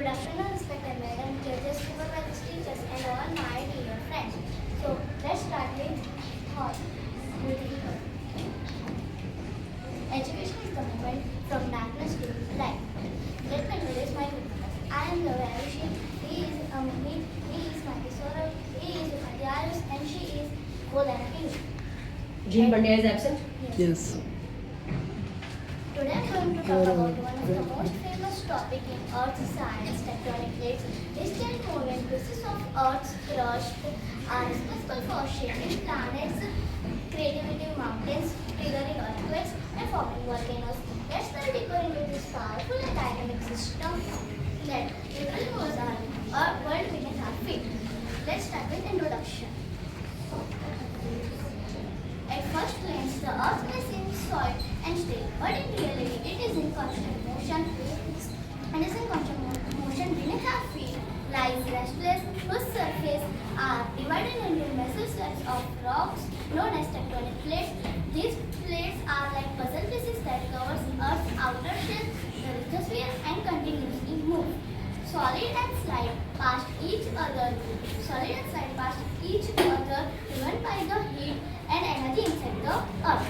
Good afternoon, respected madam, judges, supervisors, teachers, and all my dear friends. So let's start with thought. Beautiful. Education is the movement from darkness to light. Let me introduce my witness. I am the Valushi. He is my Kisora. He is my Darius, and she is Godana King. Jean Pandya is absent? Yes. Today I am going to talk about one of the most famous topic in Earth science, tectonic plates. Distant moving pieces of Earth's crust are responsible for shaping planets, creating mountains, triggering earthquakes, and forming volcanoes. Let's dive deeper into this powerful and dynamic system that literally moves our world beneath our feet. Let's start with introduction. At first glance, the Earth may seem solid and still, but in reality, it is in constant motion. And is in constant motion beneath our feet lies restless, whose surface are divided into massive slabs of rocks known as tectonic plates. These plates are like puzzle pieces that covers Earth's outer shell, the lithosphere, and continuously move. Solid and slide past each other, driven by the heat and energy inside the Earth.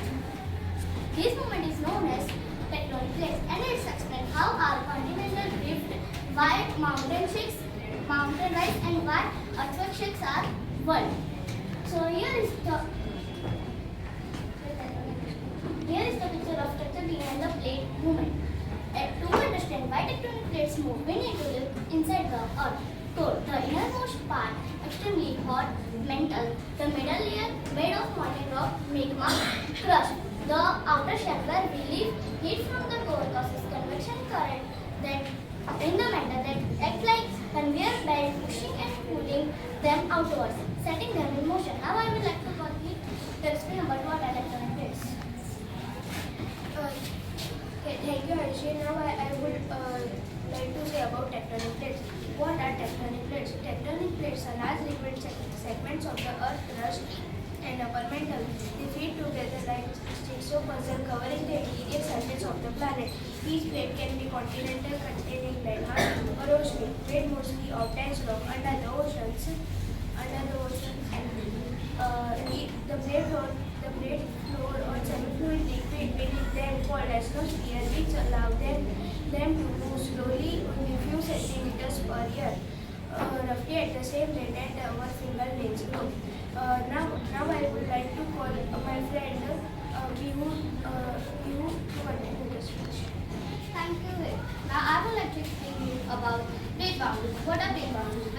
This movement is known as tectonic plates, and it explains how our continental drift, why mountain rise, and why earthquake shakes our world. So here is the picture of structure behind the plate movement. To understand why tectonic plates move, we need to look inside the Earth core. The innermost part, extremely hot, mantle, the middle layer made of molten rock, magma, crust. The outer shell where we leave heat from the core causes convection current that in the mantle that act like conveyor belt, pushing and pulling them outwards, setting them in motion. Now I would like to explain about what are tectonic plates. Okay, thank you, Harshi. Now I would like to say about tectonic plates. What are tectonic plates? Tectonic plates are large liquid segments of the Earth crust and upper mantle. They fit together like jigsaw puzzle covering the interior surface of the planet. Each plate can be continental, containing landmass, or oceanic, made mostly of dense rock under the oceans. The plate floor or semi-fluid liquid beneath them called atmosphere, which allow them to move slowly only few centimeters per year, roughly at the same rate that our fingernails grow. Now I would like to call my friend Bihu to continue the speech. Thank you. Now I would like to explain you about plate boundaries. What are plate boundaries?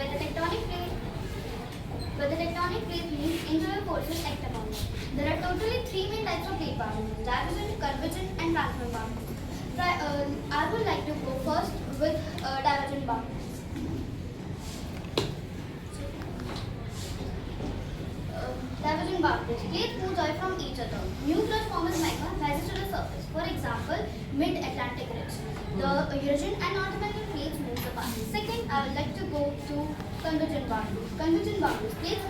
Where the tectonic plate means internal forces act upon them. There are totally three main types of plate boundaries: divergent, convergent, and transfer boundaries. I would like to go first with divergent boundaries. Divergent boundaries. Plates move away from each other. New crust formed as magma rises to the surface. For example, mid-Atlantic ridge. The Eurasian and North American plates move apart. Second, I would like to go to convergent boundaries. Convergent boundaries. Plates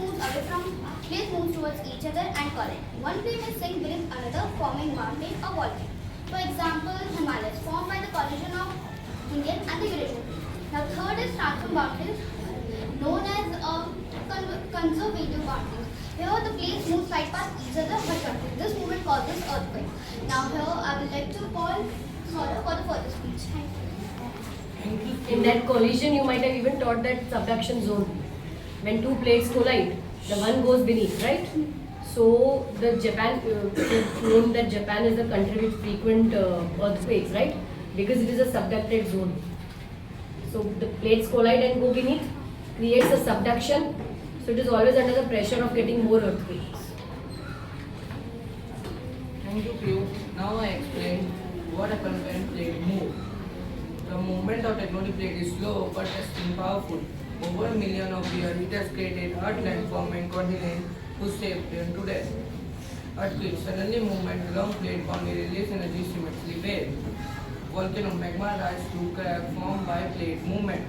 move towards each other and collide. One plate is sink beneath another, forming mountain or volcano. For example, Himalayas formed by the collision of Indian and the Eurasian plate. Now, third is transfer boundaries, known as conservative boundaries. Here, the plates move side past each other but continue. This movement causes earthquake. Now, here I would like to call Saurabh for the further speech. Thank you. In that collision, you might have even taught that subduction zone. When two plates collide, the one goes beneath, right? So the Japan, known that Japan is a country with frequent earthquakes, right? Because it is a subducted zone. So the plates collide and go beneath, creates a subduction. So it is always under the pressure of getting more earthquakes. Thank you, Piyush. Now I explain what happens when plate move. The movement of tectonic plate is slow but still powerful. Over a million of years, it has created earth landform and continents whose shape them today. Earthquake suddenly movement along plate boundary release energy symmetrically wave. Volcano magma rise to crack formed by plate movement.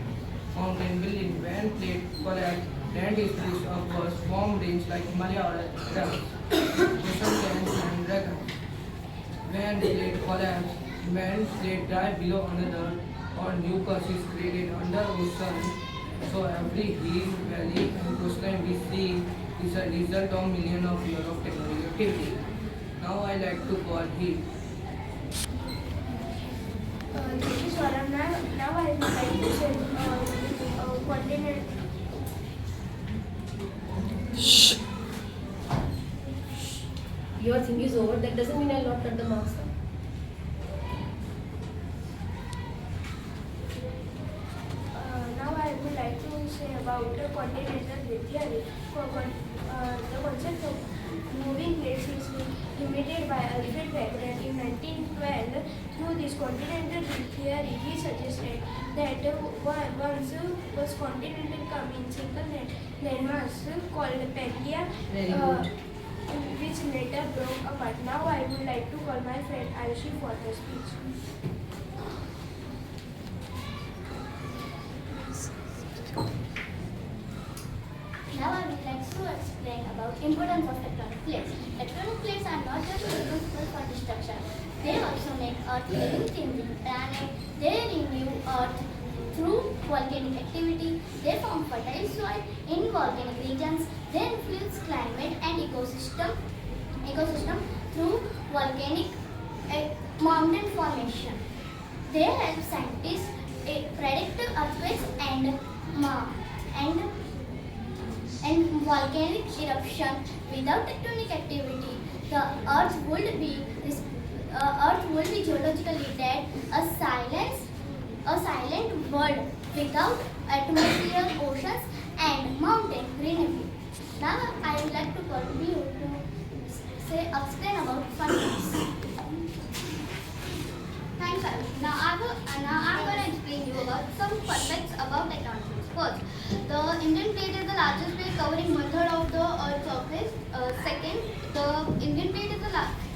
Mountain building when plate collapse, land is pushed upwards, form range like Himalaya or Alps. Ocean canyons and dragons. When plate collapse, when plate dive below another, or new coast is created under ocean. So every hill, valley and coastline we see is a result of millions of years of technological activity. Now I like to call hill. This is Swaram. Now I would like to say continent. Your thing is over. That doesn't mean I'll not cut the marks. Now I would like to say about the continental theory. The concept of moving plates is invented by Alfred Wegener in 1912. Through this continental theory, he suggested that once was continental come in single landmass called Pangea, Very good. which later broke apart. Now I would like to call my friend Ayushi for the speech. Now I would like to explain about importance of tectonic plates. Tectonic plates are not just responsible for destruction. They also make Earth living changing planet. They renew Earth through volcanic activity. They form fertile soil in volcanic regions. They influence climate and ecosystem through volcanic mountain formation. They help scientists predict earthquakes and volcanic eruption. Without tectonic activity, the Earth would be geologically dead, a silent world without atmosphere, oceans, and mountain greenery. Now I would like to call you to explain about fungus. Thanks, Arush. Now I'm going to explain you about some fun facts about tectonic plates. First, the Indian plate is the largest plate covering one third of the Earth's surface. Second, the Indian plate is the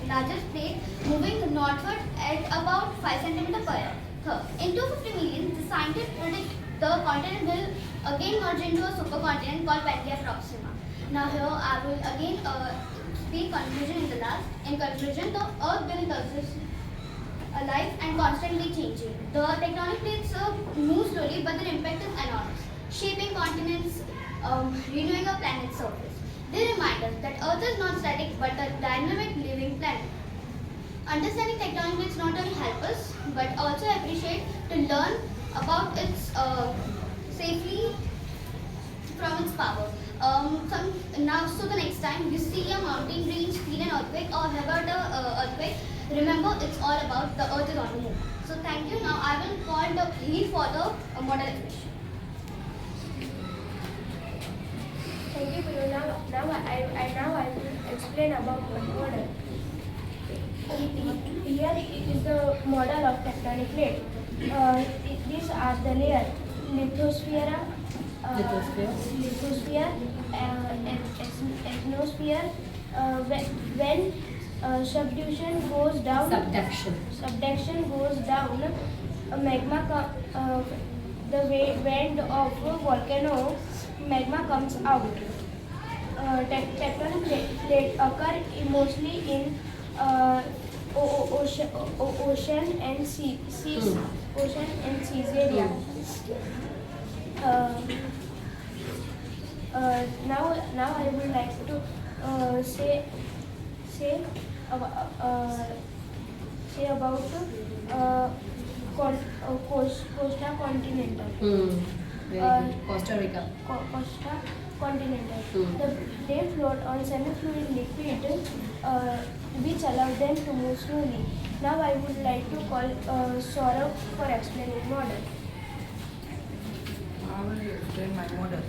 largest plate moving northward at about 5 cm per year. Third, in 250 million, the scientists predict the continent will again merge into a supercontinent called Pangea Proxima. Now here I will again speak conclusion in the last. In conclusion, the Earth will consist alive and constantly changing. The tectonic plates move slowly, but their impact is enormous, shaping continents, renewing a planet's surface. They remind us that Earth is not static but a dynamic living planet. Understanding tectonic plates not only help us but also appreciate to learn about its safely from its power. So the next time you see a mountain range, feel an earthquake or have heard an earthquake, remember it's all about the earth is on the move. So thank you. Now I will call the lead for the model explanation. Thank you, Guru. Now I will explain about one model. Here is the model of tectonic plate. These are the layers: lithosphere, ethnosphere. When subduction goes down, subduction goes down, magma the vent of volcano, magma comes out. Tectonic plates occur mostly in ocean and seas area. Now I would like to say about Costa Continental. Costa Rica. Costa Continental. Hmm. They float on semi-fluid liquid, which allow them to move slowly. Now I would like to call Saurabh for explaining model. I will explain my model.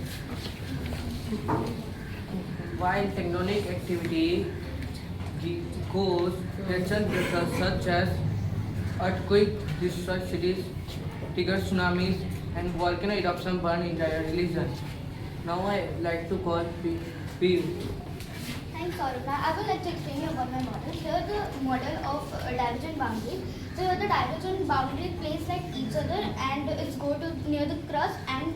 While tectonic activity goes, tension pressures such as earthquake destroy cities, trigger tsunamis, and volcano eruption burn entire regions. Now I like to call Peel. Thanks, Saurabh. Now I would like to explain you about my model. Here the model of divergent boundaries. So here the divergent boundaries place like each other and it's go to near the crust and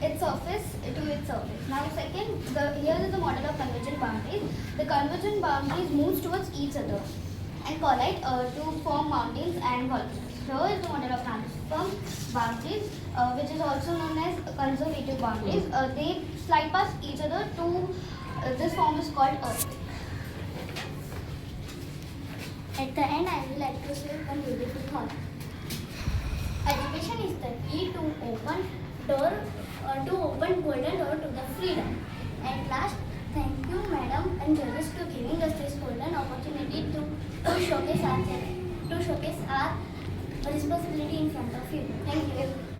its surface to its surface. Now second, here is the model of convergent boundaries. The convergent boundaries moves towards each other and collide to form mountains and volcanoes. Here is the model of transform boundaries, which is also known as conservative boundaries. They slide past each other to this form is called earthquake. At the end, I would like to say one beautiful thought. Education is the key to open golden door to the freedom. At last, thank you, madam and judges, to giving us this golden opportunity to showcase our responsibility in front of you. Thank you.